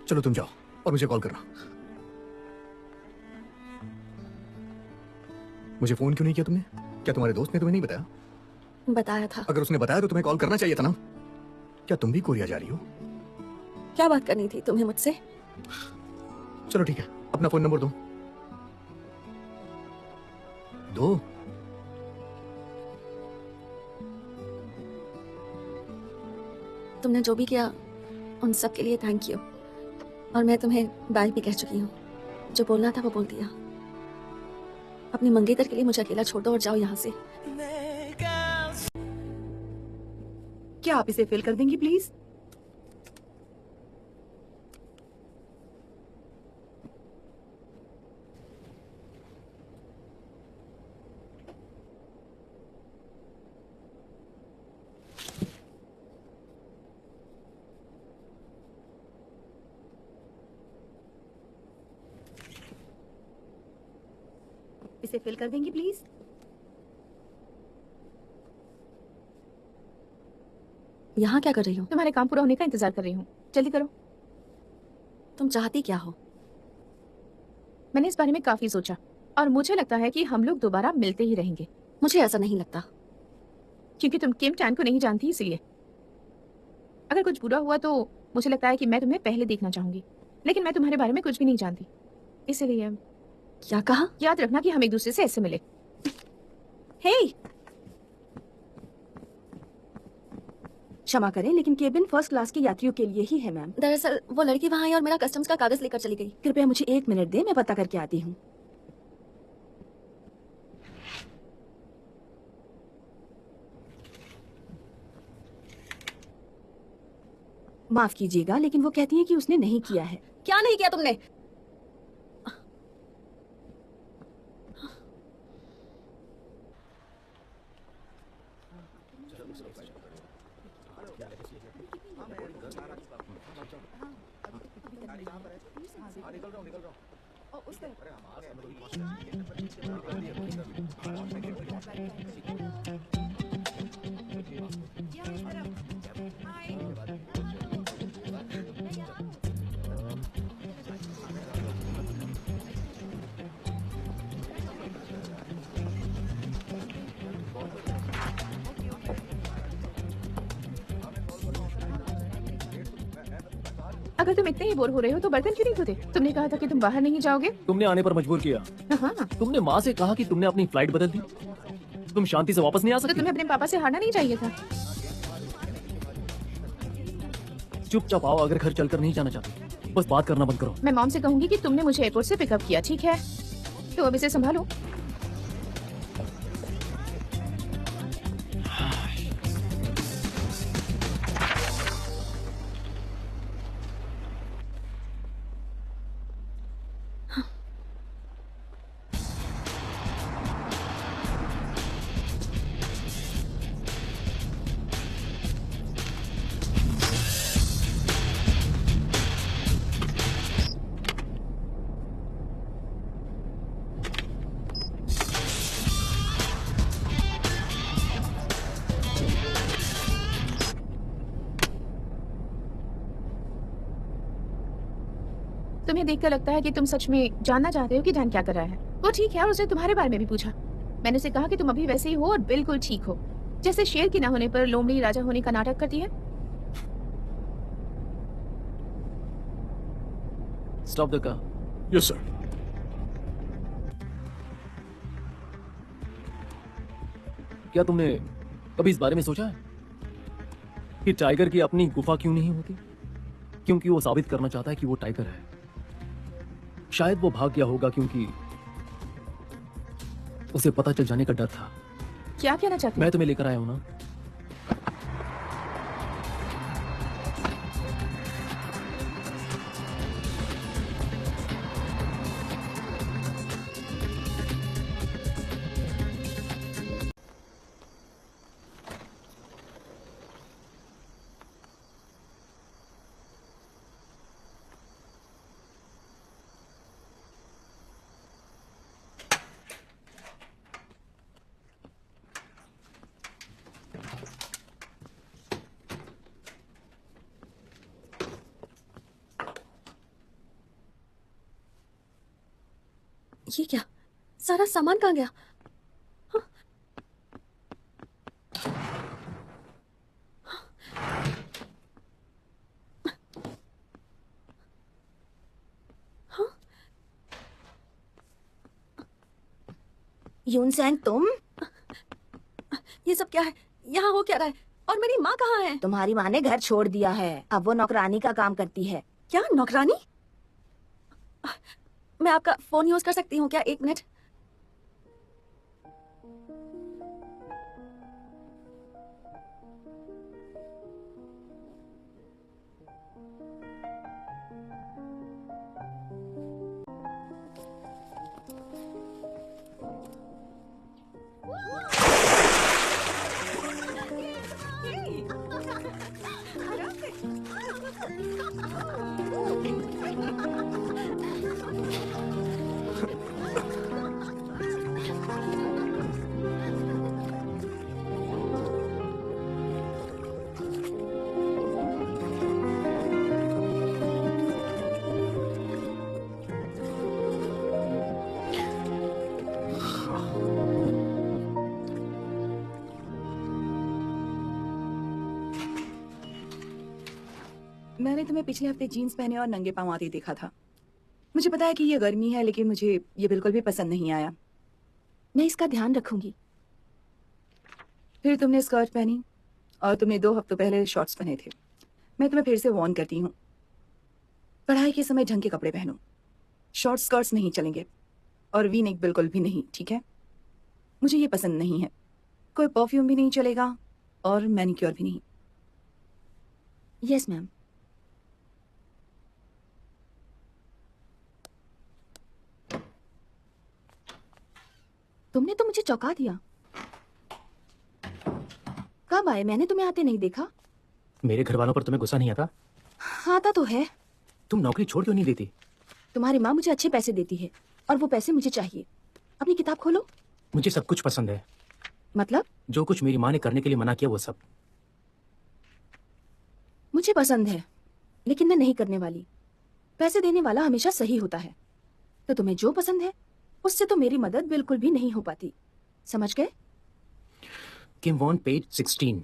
चलो तुम जाओ और मुझे कॉल करना। मुझे फोन क्यों नहीं किया तुमने? क्या तुम्हारे दोस्त ने तुम्हें नहीं बताया? बताया था। अगर उसने बताया तो तुम्हें कॉल करना चाहिए था ना। क्या तुम भी कोरिया जा रही हो? क्या बात करनी थी तुम्हें मुझसे? चलो ठीक है, अपना फोन नंबर दो। दो। तुमने जो भी किया उन सब के लिए थैंक यू। और मैं तुम्हें बाय भी कह चुकी हूँ। जो बोलना था वो बोल दिया। अपनी मंगेतर के लिए मुझे अकेला छोड़ दो और जाओ यहाँ से। क्या आप इसे फिल कर देंगी प्लीज? इसे फिल कर देंगी प्लीज? यहाँ क्या कर रही हो? तुम्हारे काम पूरा होने का इंतजार कर रही हूँ, जल्दी करो। तुम चाहती क्या हो? मैंने इस बारे में काफी सोचा और मुझे लगता है कि हम लोग दोबारा मिलते ही रहेंगे। मुझे ऐसा नहीं लगता। क्योंकि तुम किम चैन को नहीं जानती इसलिए। अगर कुछ बुरा हुआ तो मुझे लगता है कि मैं तुम्हें पहले देखना चाहूंगी, लेकिन मैं तुम्हारे बारे में कुछ भी नहीं जानती, इसलिए क्या कहा? याद रखना कि हम एक दूसरे से ऐसे मिले। हे, क्षमा करें लेकिन केबिन फर्स्ट क्लास के यात्रियों के लिए ही है मैम। दरअसल वो लड़की वहाँ आई और मेरा कस्टम्स का कागज लेकर चली गई। कृपया मुझे 1 मिनट दें, मैं पता करके आती हूँ। माफ कीजिएगा लेकिन वो कहती है कि उसने नहीं किया है। क्या नहीं किया तुमने? अगर तुम इतने ही बोर हो रहे हो तो बर्तन क्यों नहीं धोते? तुमने कहा था कि तुम बाहर नहीं जाओगे। तुमने आने पर मजबूर किया। हाँ, तुमने माँ से कहा कि तुमने अपनी फ्लाइट बदल दी। तुम शांति से वापस नहीं आ तो सकती? तुम्हें अपने पापा से हारना नहीं चाहिए था। चुपचाप आओ, अगर घर चलकर नहीं जाना चाहती बस बात करना बंद करो। मैं मॉम से कहूंगी कि तुमने मुझे एयरपोर्ट से पिकअप किया, ठीक है? तो अब इसे संभालो। तुम्हें देखकर लगता है कि तुम सच में जानना चाहते हो कि ध्यान क्या कर रहा है। वो ठीक है, और उसने तुम्हारे बारे में भी पूछा। मैंने उसे कहा कि तुम अभी वैसे ही हो और बिल्कुल ठीक हो, जैसे शेर की ना होने पर लोमड़ी राजा होने का नाटक करती है। Stop the car. Yes sir. क्या तुमने कभी इस बारे में सोचा है कि टाइगर की अपनी गुफा क्यों नहीं होती? क्योंकि वो साबित करना चाहता है कि वो टाइगर है। शायद वो भाग गया होगा क्योंकि उसे पता चल जाने का डर था। क्या कहना चाहते हो? मैं तुम्हें लेकर आया हूं ना। ये क्या? सारा सामान कहाँ गया? यूनसेंग, तुम? ये सब क्या है? यहाँ हो क्या रहा है? और मेरी माँ कहाँ है? तुम्हारी माँ ने घर छोड़ दिया है, अब वो नौकरानी का काम करती है। क्या नौकरानी? मैं आपका फोन यूज कर सकती हूँ क्या? 1 मिनट। मैंने तुम्हें पिछले हफ्ते जीन्स पहने और नंगे पांव आते देखा था। मुझे पता है कि ये गर्मी है, लेकिन मुझे ये बिल्कुल भी पसंद नहीं आया। मैं इसका ध्यान रखूंगी। फिर तुमने स्कर्ट पहनी और तुमने 2 हफ्तों पहले शॉर्ट्स पहने थे। मैं तुम्हें फिर से वार्न करती हूँ, पढ़ाई के समय ढंग के कपड़े पहनो। शॉर्ट स्कर्ट्स नहीं चलेंगे और वी नेक बिल्कुल भी नहीं, ठीक है? मुझे ये पसंद नहीं है। कोई परफ्यूम भी नहीं चलेगा और मैनिक्योर भी नहीं। Yes ma'am. तुमने तो मुझे चौंका दिया। कब आए? मैंने तुम्हें आते नहीं देखा। मेरे घर वालों पर तुम्हें गुस्सा नहीं आता? आता तो है। तुम नौकरी छोड़ क्यों नहीं देती? तुम्हारी माँ मुझे अच्छे पैसे देती है और वो पैसे मुझे चाहिए। अपनी किताब खोलो। मुझे सब कुछ पसंद है। मतलब? जो कुछ मेरी माँ ने करने के लिए मना किया वो सब। मुझे पसंद है, लेकिन मैं नहीं करने वाली। पैसे देने वाला हमेशा सही होता है। तो तुम्हें जो पसंद है उससे तो मेरी मदद बिल्कुल भी नहीं हो पाती। समझ गए? किम वॉन पेज 16।